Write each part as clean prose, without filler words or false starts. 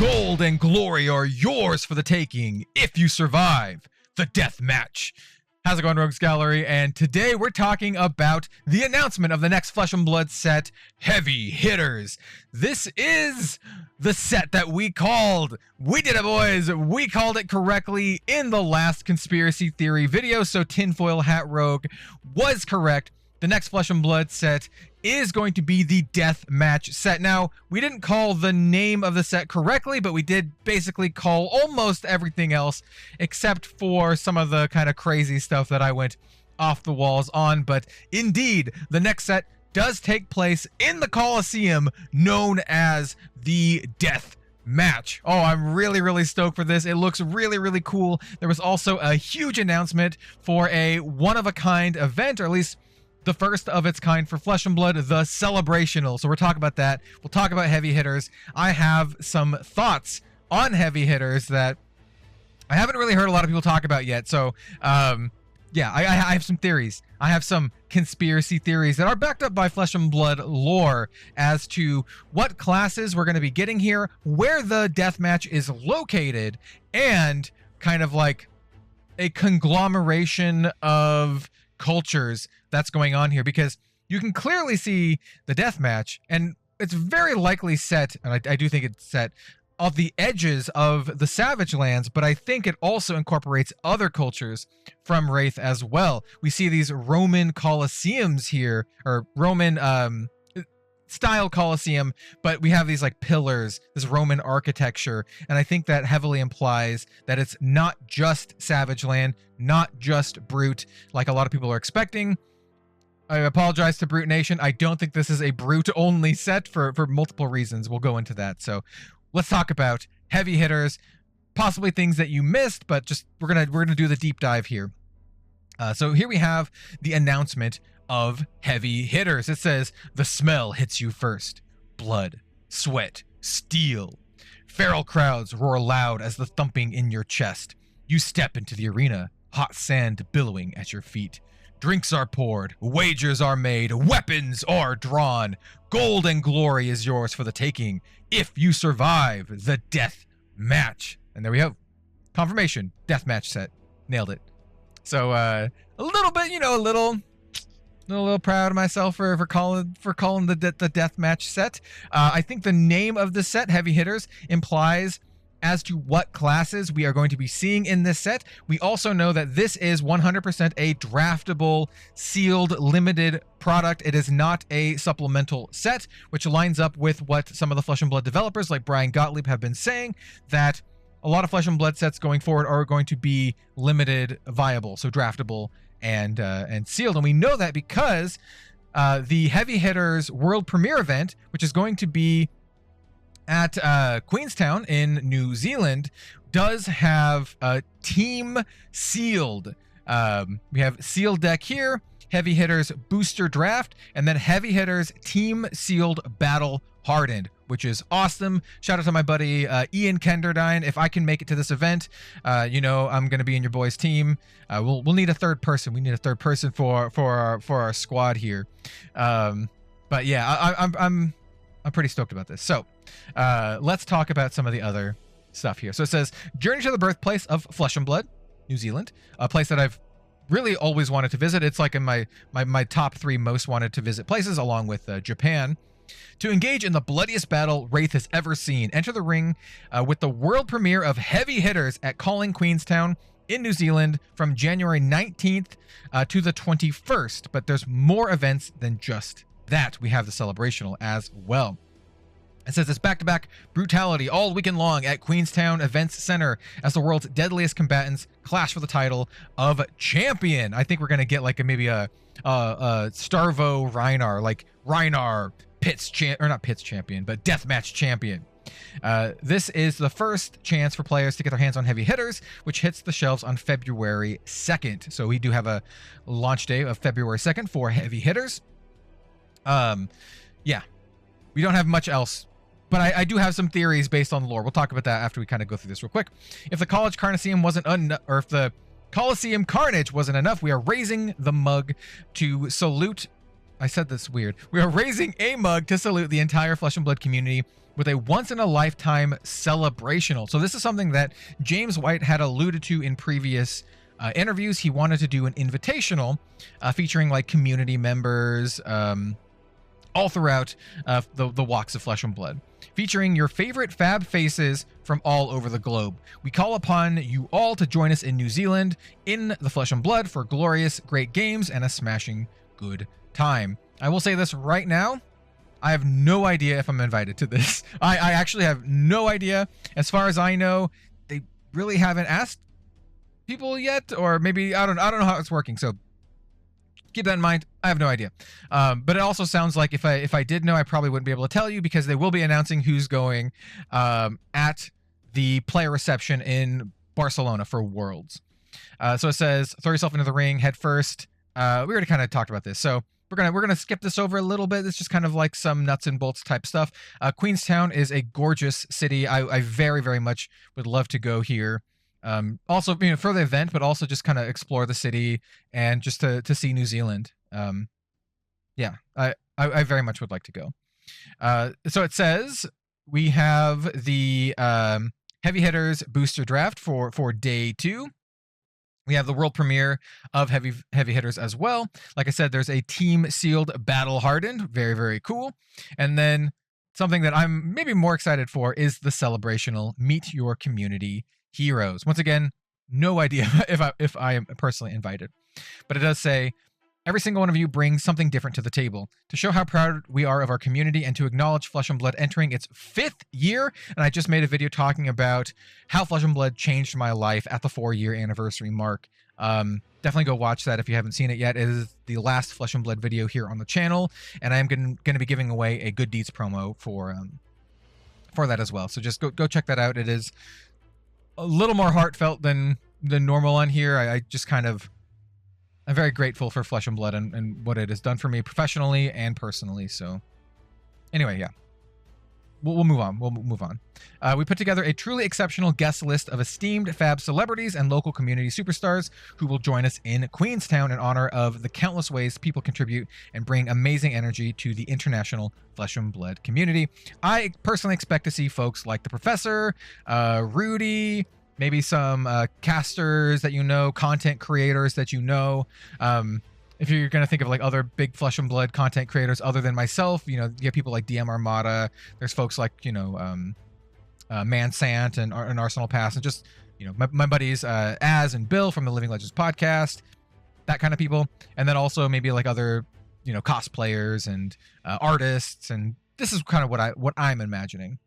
Gold and glory are yours for the taking if you survive the death match. How's it going, Rogues Gallery? And today we're talking about the announcement of the next Flesh and Blood set, Heavy Hitters. This is the set that we called. We did it, boys. We called it correctly in the last conspiracy theory video, so Tinfoil Hat Rogue was correct. The next Flesh and Blood set is going to be the death match set. Now, we didn't call the name of the set correctly, but we did basically call almost everything else except for some of the kind of crazy stuff that I went off the walls on. But indeed, the next set does take place in the Coliseum known as the death match. Oh, I'm really stoked for this. It looks really cool. There was also a huge announcement for a one-of-a-kind event, or at least the first of its kind for Flesh and Blood, the Celebrational. So we're talking about that. We'll talk about Heavy Hitters. I have some thoughts on Heavy Hitters that I haven't really heard a lot of people talk about yet. So, yeah, I have some theories. I have some conspiracy theories that are backed up by Flesh and Blood lore as to what classes we're going to be getting here, where the deathmatch is located, and kind of like a conglomeration of cultures that's going on here, because you can clearly see the death match, and it's very likely set, and I do think it's set off the edges of the Savage Lands, but I think it also incorporates other cultures from Wraith as well. We see these Roman Colosseums here, or Roman style Colosseum, but we have these like pillars, this Roman architecture, and I think that heavily implies that it's not just Savage Land, not just Brute, like a lot of people are expecting. I apologize to Brute Nation. I don't think this is a Brute only set for multiple reasons. We'll go into that. So let's talk about Heavy Hitters, possibly things that you missed, but just we're gonna do the deep dive here. So here we have the announcement of Heavy Hitters. It says, the smell hits you first. Blood, sweat, steel. Feral crowds roar loud as the thumping in your chest. You step into the arena, hot sand billowing at your feet. Drinks are poured, wagers are made, weapons are drawn. Gold and glory is yours for the taking if you survive the death match. And there we have confirmation, death match set. Nailed it. So a little bit, a little proud of myself for calling the death match set. I think the name of the set, Heavy Hitters, implies as to what classes we are going to be seeing in this set. We also know that this is 100% a draftable, sealed, limited product. It is not a supplemental set, which lines up with what some of the Flesh and Blood developers like Brian Gottlieb have been saying, that a lot of Flesh and Blood sets going forward are going to be limited viable, so draftable and sealed. And we know that because the Heavy Hitters World Premiere event, which is going to be at Queenstown in New Zealand, does have team sealed. We have sealed deck here, Heavy Hitters booster draft, and then Heavy Hitters team sealed battle hardened, which is awesome. Shout out to my buddy Ian Kenderdine. If I can make it to this event, I'm going to be in your boys' team. We'll need a third person. We need a third person for our squad here. But yeah, I'm pretty stoked about this. So let's talk about some of the other stuff here. So it says, journey to the birthplace of Flesh and Blood, New Zealand, a place that I've really always wanted to visit. It's like in my top 3 most wanted to visit places, along with Japan. To engage in the bloodiest battle Wraith has ever seen, enter the ring with the world premiere of Heavy Hitters at Calling Queenstown in New Zealand from January 19th to the 21st. But there's more events than just that. We have the Celebrational as well. It says it's back-to-back brutality all weekend long at Queenstown Events Center as the world's deadliest combatants clash for the title of champion. I think we're gonna get like maybe a Starvo Reyna, like Reyna not Pitts champion, but deathmatch champion. This is the first chance for players to get their hands on Heavy Hitters, which hits the shelves on February 2nd. So we do have a launch day of February 2nd for Heavy Hitters. Yeah, we don't have much else, but I do have some theories based on the lore. We'll talk about that after we kind of go through this real quick. If the College Carnassium wasn't or if the Coliseum Carnage wasn't enough, we are raising the mug to salute I said this weird. We are raising a mug to salute the entire Flesh and Blood community with a once-in-a-lifetime celebrational. So this is something that James White had alluded to in previous interviews. He wanted to do an invitational featuring like community members all throughout the walks of Flesh and Blood, featuring your favorite fab faces from all over the globe. We call upon you all to join us in New Zealand in the Flesh and Blood for glorious, great games and a smashing good time. I will say this right now. I have no idea if I'm invited to this. I actually have no idea. As far as I know, they really haven't asked people yet, or maybe I don't know how it's working. So keep that in mind. I have no idea. But it also sounds like if I did know, I probably wouldn't be able to tell you, because they will be announcing who's going at the player reception in Barcelona for Worlds. So it says, throw yourself into the ring head first. We already kind of talked about this, so we're gonna skip this over a little bit. It's just kind of like some nuts and bolts type stuff. Queenstown is a gorgeous city. I very, very much would love to go here. Also, you know, for the event, but also just kind of explore the city and just to see New Zealand. Yeah, I very much would like to go. So it says we have the heavy hitters booster draft for day 2. We have the world premiere of heavy hitters as well. Like I said, there's a team sealed battle hardened. Very, very cool. And then something that I'm maybe more excited for is the celebrational meet your community heroes. Once again, no idea if I am personally invited, but it does say every single one of you brings something different to the table to show how proud we are of our community and to acknowledge Flesh and Blood entering its 5th year. And I just made a video talking about how Flesh and Blood changed my life at the 4-year anniversary mark. Definitely go watch that if you haven't seen it yet. It is the last Flesh and Blood video here on the channel, and I am going to be giving away a Good Deeds promo for that as well. So just go check that out. It is a little more heartfelt than normal on here. I just kind of, I'm very grateful for Flesh and Blood and what it has done for me professionally and personally. So anyway, yeah, we'll move on. We'll move on. We put together a truly exceptional guest list of esteemed fab celebrities and local community superstars who will join us in Queenstown in honor of the countless ways people contribute and bring amazing energy to the international Flesh and Blood community. I personally expect to see folks like the Professor, Rudy, maybe some casters that you know, content creators that you know. If you're going to think of like other big Flesh and Blood content creators other than myself, you know, you have people like DM Armada. There's folks like, you know, Mansant and Arsenal Pass, and just, you know, my buddies Az and Bill from the Living Legends podcast, that kind of people. And then also maybe like other, you know, cosplayers and artists. And this is kind of what I'm imagining.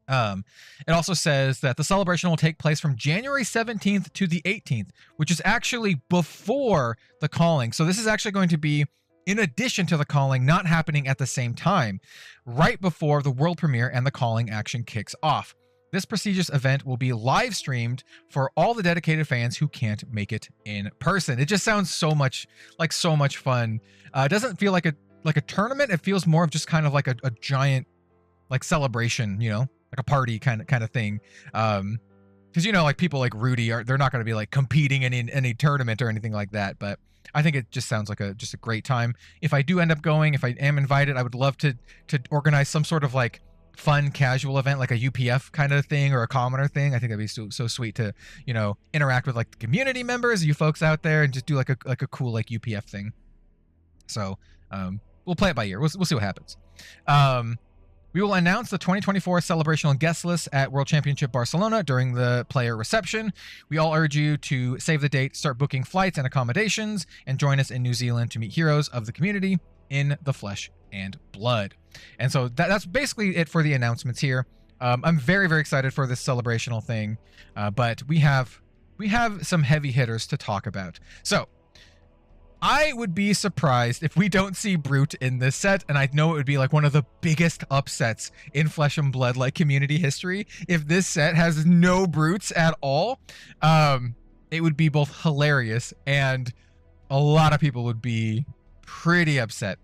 It also says that the celebration will take place from January 17th to the 18th, which is actually before the calling. So this is actually going to be in addition to the calling, not happening at the same time, right before the world premiere and the calling action kicks off. This prestigious event will be live streamed for all the dedicated fans who can't make it in person. It just sounds so much fun. It doesn't feel like a tournament. It feels more of just kind of like a giant like celebration, you know, like a party kind of thing. Because, you know, like people like Rudy they're not going to be like competing in any tournament or anything like that. But I think it just sounds like just a great time. If I do end up going, if I am invited, I would love to organize some sort of like fun casual event, like a UPF kind of thing or a commoner thing. I think that'd be so sweet to, you know, interact with like the community members, you folks out there, and just do like a cool like UPF thing. So we'll play it by ear. We'll see what happens. We will announce the 2024 celebrational guest list at World Championship Barcelona during the player reception. We all urge you to save the date, start booking flights and accommodations, and join us in New Zealand to meet heroes of the community in the Flesh and Blood. And so that's basically it for the announcements here. I'm very, very excited for this celebrational thing, but we have some heavy hitters to talk about. So I would be surprised if we don't see Brute in this set, and I know it would be like one of the biggest upsets in Flesh and Blood like community history if this set has no Brutes at all. It would be both hilarious and a lot of people would be pretty upset.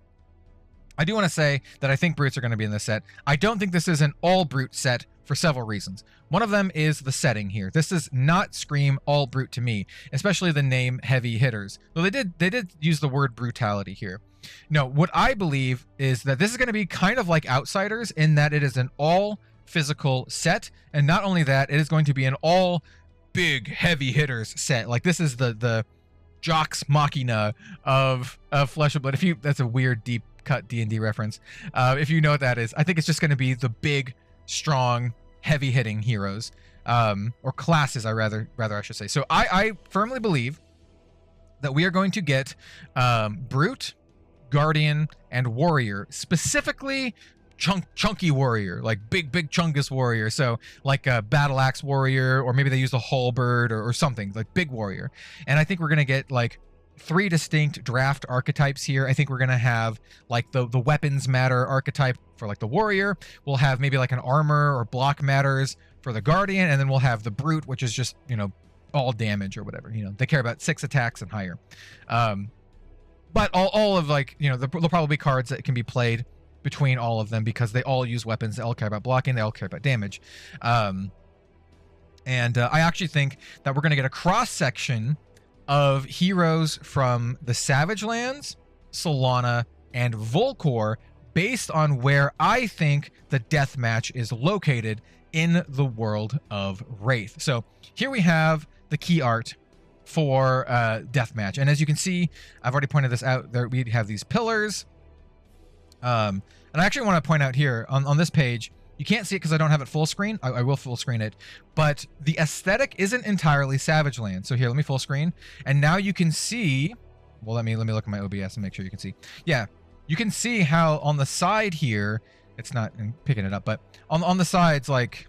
I do want to say that I think Brutes are going to be in this set. I don't think this is an all Brute set for several reasons. One of them is the setting here. This does not scream all Brute to me, especially the name heavy hitters. Though they did use the word brutality here. no, what I believe is that this is going to be kind of like Outsiders in that it is an all physical set, and not only that, it is going to be an all big heavy hitters set. Like this is the Jox Machina of Flesh and Blood. That's a weird deep cut D&D reference. If you know what that is, I think it's just going to be the big, strong, heavy hitting heroes, or classes. I should say. So I firmly believe that we are going to get Brute, Guardian, and Warrior, specifically chunky warrior, like big chungus warrior. So like a battle axe warrior, or maybe they use the halberd or something like big warrior. And I think we're gonna get like 3 distinct draft archetypes here. I think we're gonna have like the weapons matter archetype for like the warrior. We'll have maybe like an armor or block matters for the guardian, and then we'll have the brute, which is just, you know, all damage or whatever. You know, they care about 6 attacks and higher. But all of, like, you know, there'll probably be cards that can be played between all of them because they all use weapons. They all care about blocking. They all care about damage. I actually think that we're going to get a cross-section of heroes from the Savage Lands, Solana, and Volcor based on where I think the deathmatch is located in the world of Wraith. So here we have the key art for deathmatch. And as you can see, I've already pointed this out. There we have these pillars. And I actually want to point out here on this page, you can't see it because I don't have it full screen. I will full screen it, but the aesthetic isn't entirely Savage Land. So here, let me full screen, and now you can see. Well, let me look at my OBS and make sure you can see. Yeah, you can see how on the side here, it's not picking it up, but on the sides, like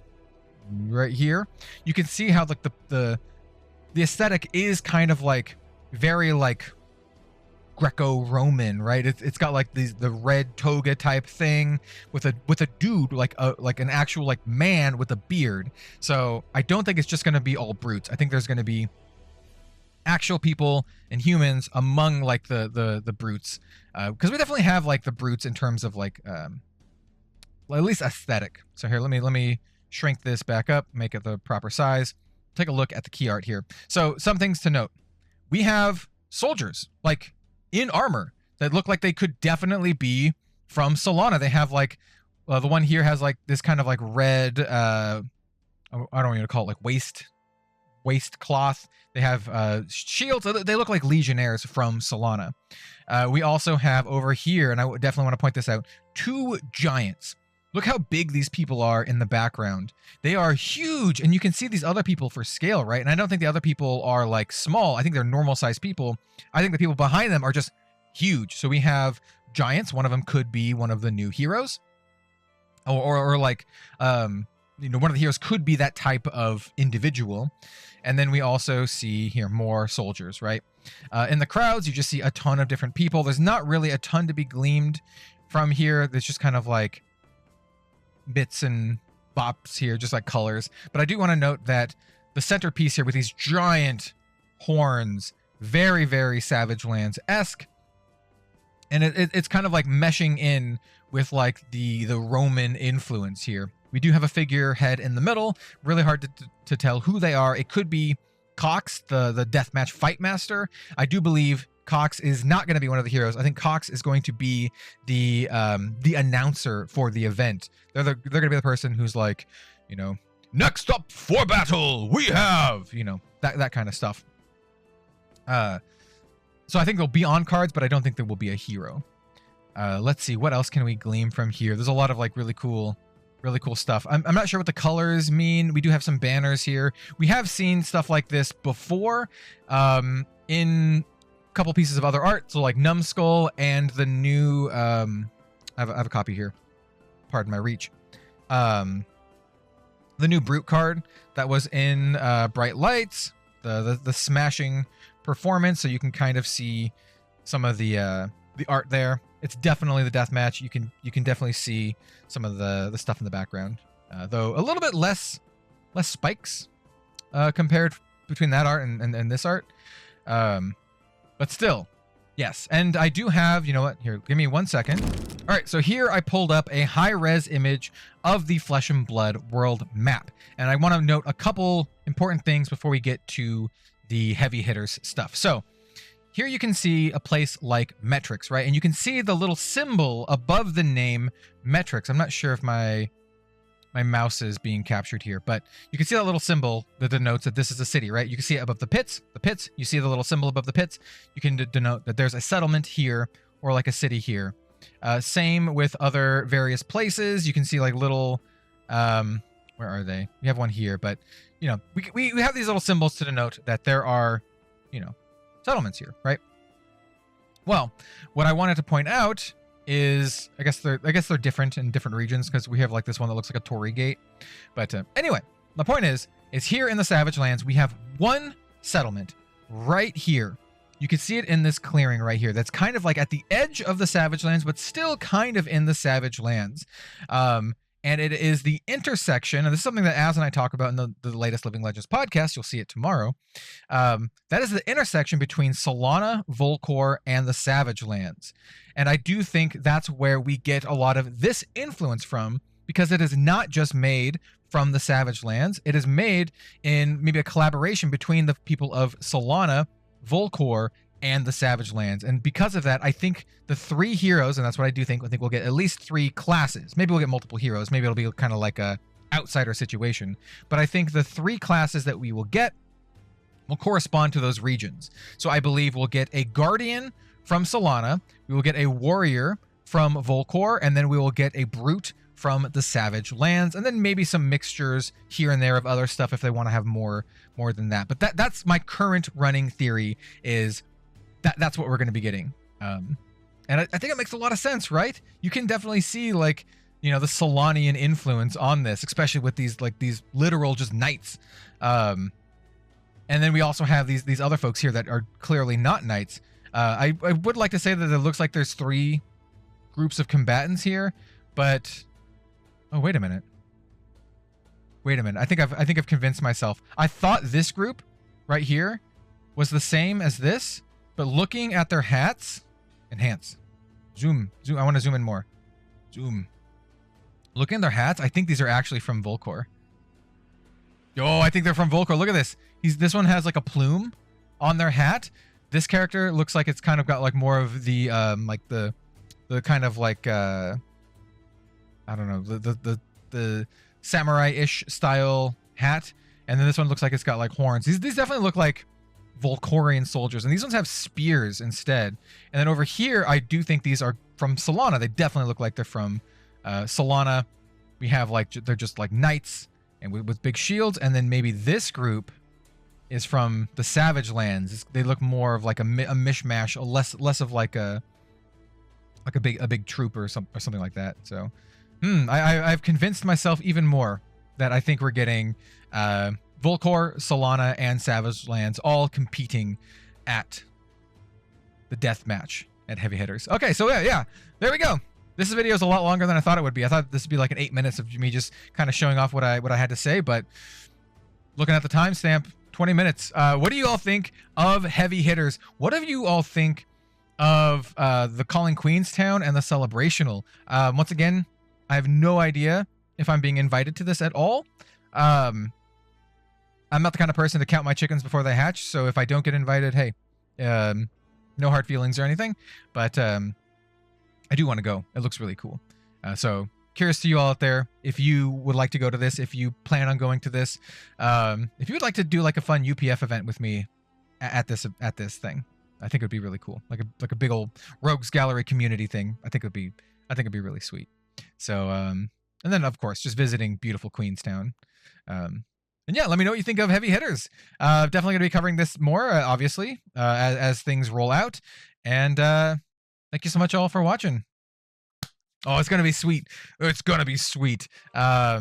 right here, you can see how like the aesthetic is kind of like very like Greco-Roman, right? It's got like the red toga type thing with a dude like an actual like man with a beard. So I don't think it's just going to be all brutes. I think there's going to be actual people and humans among like the brutes, because we definitely have like the brutes in terms of like well, at least aesthetic. So here, let me shrink this back up, make it the proper size. Take a look at the key art here. So some things to note: we have soldiers like in armor that look like they could definitely be from Solana. They have like the one here has like this kind of like red I don't want to call it like waist cloth. They have shields. They look like legionnaires from Solana. We also have over here, and I definitely want to point this out, 2 giants. Look how big these people are in the background. They are huge, and you can see these other people for scale, right? And I don't think the other people are like small. I think they're normal sized people. I think the people behind them are just huge. So we have giants. One of them could be one of the new heroes, or like you know, one of the heroes could be that type of individual. And then we also see here more soldiers, right? In the crowds, you just see a ton of different people. There's not really a ton to be gleaned from here. There's just kind of like bits and bops here, just like colors. But I do want to note that the centerpiece here with these giant horns, very, very Savage Lands-esque. And it's kind of like meshing in with like the Roman influence here. We do have a figurehead in the middle. Really hard to tell who they are. It could be Cox, the deathmatch fight master. I do believe Cox is not going to be one of the heroes. I think Cox is going to be the announcer for the event. They're going to be the person who's like, you know, next up for battle, we have, you know, that kind of stuff. So I think they'll be on cards, but I don't think there will be a hero. Let's see, what else can we glean from here? There's a lot of like really cool stuff. I'm not sure what the colors mean. We do have some banners here. We have seen stuff like this before in a couple pieces of other art. So like Numbskull and the new, I have a copy here. Pardon my reach. The new Brute card that was in Bright Lights, the smashing performance. So you can kind of see some of the art there. It's definitely the deathmatch. You can definitely see some of the stuff in the background, though a little bit less spikes compared between that art and this art, but still, yes. And I do have, you know what? Here, give me 1 second. All right, so here I pulled up a high-res image of the Flesh and Blood world map, and I want to note a couple important things before we get to the heavy hitters stuff. So here you can see a place like Metrics, right? And you can see the little symbol above the name Metrics. I'm not sure if my mouse is being captured here, but you can see that little symbol that denotes that this is a city, right? You can see it above the pits, you see the little symbol above the pits. You can denote that there's a settlement here or like a city here. Same with other various places. You can see like little, where are they? We have one here, but you know, we have these little symbols to denote that there are, you know, settlements here, right? Well, what I wanted to point out is, I guess they're different in different regions, because we have like this one that looks like a Torii gate. But anyway, the point is here in the Savage Lands, we have one settlement right here. You can see it in this clearing right here. That's kind of like at the edge of the Savage Lands, but still kind of in the Savage Lands. And it is the intersection, and this is something that Az and I talk about in the latest Living Legends podcast. You'll see it tomorrow. That is the intersection between Solana, Volcor, and the Savage Lands. And I do think that's where we get a lot of this influence from, because it is not just made from the Savage Lands. It is made in maybe a collaboration between the people of Solana, Volcor, and the Savage Lands. And because of that, I think the 3 heroes, and that's what I do think, we'll get at least 3 classes. Maybe we'll get multiple heroes. Maybe it'll be kind of like a outsider situation. But I think the 3 classes that we will get will correspond to those regions. So I believe we'll get a Guardian from Solana, we will get a Warrior from Volcor, and then we will get a Brute from the Savage Lands, and then maybe some mixtures here and there of other stuff if they want to have more than that. But that's my current running theory, is that's what we're going to be getting. And I think it makes a lot of sense, right? You can definitely see, like, you know, the Solanian influence on this, especially with these literal just knights. And then we also have these other folks here that are clearly not knights. I would like to say that it looks like there's 3 groups of combatants here, but oh, wait a minute. I think I've convinced myself. I thought this group right here was the same as this. But looking at their hats, enhance, zoom. I want to zoom in more. Zoom. Looking at their hats, I think these are actually from Volcor. Oh, I think they're from Volcor. Look at this. This one has like a plume on their hat. This character looks like it's kind of got like more of the like the kind of like I don't know, the samurai-ish style hat. And then this one looks like it's got like horns. These definitely look like Volcorian soldiers, and these ones have spears instead. And then over here, I do think these are from Solana. They definitely look like they're from Solana. We have like, they're just like knights and with big shields. And then maybe this group is from the Savage Lands. They look more of like a mishmash, less of like a big troop or something like that. So I've convinced myself even more that I think we're getting Volcor, Solana, and Savage Lands all competing at the death match at Heavy Hitters. Okay, so yeah, there we go. This video is a lot longer than I thought it would be. I thought this would be like an 8 minutes of me just kind of showing off what I had to say, but looking at the timestamp, 20 minutes. What do you all think of Heavy Hitters? What do you all think of the Calling Queenstown and the Celebrational? Once again, I have no idea if I'm being invited to this at all. I'm not the kind of person to count my chickens before they hatch, so if I don't get invited, hey, no hard feelings or anything, but I do want to go. It looks really cool. So curious to you all out there, if you would like to go to this, if you plan on going to this, if you would like to do like a fun UPF event with me at this thing, I think it would be really cool. Like a big old Rogues Gallery community thing. I think it'd be really sweet. So, and then of course, just visiting beautiful Queenstown. And yeah, let me know what you think of Heavy Hitters. Definitely going to be covering this more, obviously, as things roll out. And thank you so much all for watching. Oh, it's going to be sweet. It's going to be sweet. Yeah.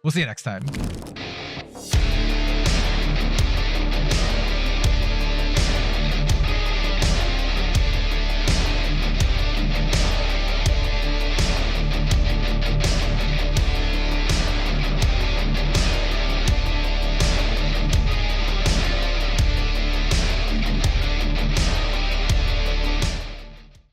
We'll see you next time.